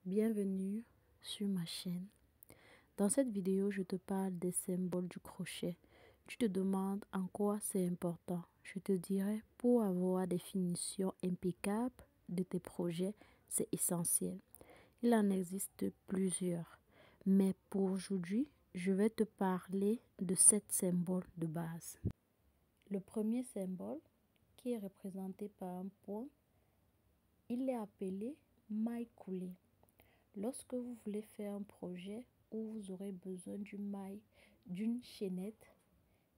Bienvenue sur ma chaîne. Dans cette vidéo, je te parle des symboles du crochet. Tu te demandes en quoi c'est important. Je te dirai, pour avoir des finitions impeccables de tes projets, c'est essentiel. Il en existe plusieurs, mais pour aujourd'hui, je vais te parler de 7 symboles de base. Le premier symbole, qui est représenté par un point, il est appelé maille coulée. Lorsque vous voulez faire un projet où vous aurez besoin d'une maille, d'une chaînette,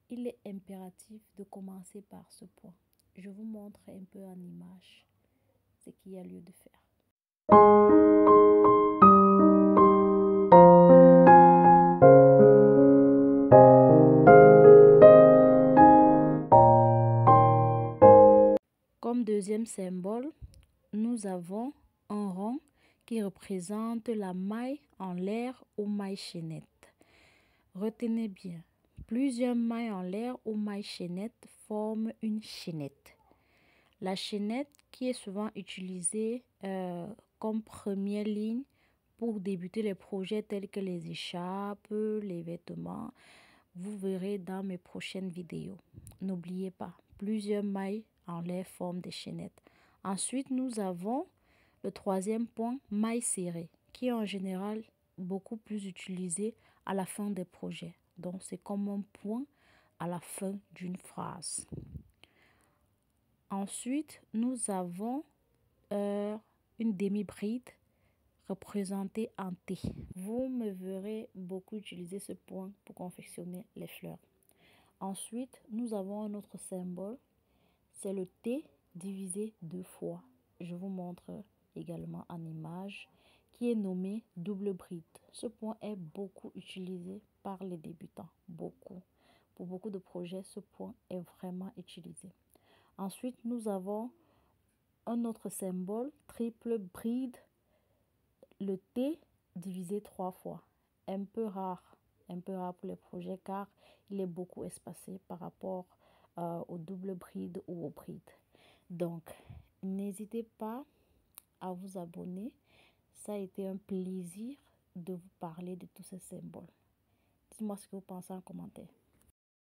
il est impératif de commencer par ce point. Je vous montre un peu en image ce qu'il y a lieu de faire. Comme deuxième symbole, nous avons un rond qui représente la maille en l'air ou maille chaînette. Retenez bien, plusieurs mailles en l'air ou maille chaînette forment une chaînette. La chaînette qui est souvent utilisée comme première ligne pour débuter les projets tels que les écharpes, les vêtements, vous verrez dans mes prochaines vidéos. N'oubliez pas, plusieurs mailles en l'air forment des chaînettes. Ensuite, nous avons le troisième point, maille serrée, qui est en général beaucoup plus utilisé à la fin des projets. Donc, c'est comme un point à la fin d'une phrase. Ensuite, nous avons une demi-bride représentée en T. Vous me verrez beaucoup utiliser ce point pour confectionner les fleurs. Ensuite, nous avons un autre symbole, c'est le T divisé 2 fois. Je vous montre également en image, qui est nommé double bride. Ce point est beaucoup utilisé par les débutants, beaucoup. Pour beaucoup de projets, ce point est vraiment utilisé. Ensuite, nous avons un autre symbole, triple bride, le T divisé 3 fois. Un peu rare pour les projets car il est beaucoup espacé par rapport aux double bride ou aux brides. Donc, n'hésitez pas à vous abonner. Ça a été un plaisir de vous parler de tous ces symboles. Dites-moi ce que vous pensez en commentaire.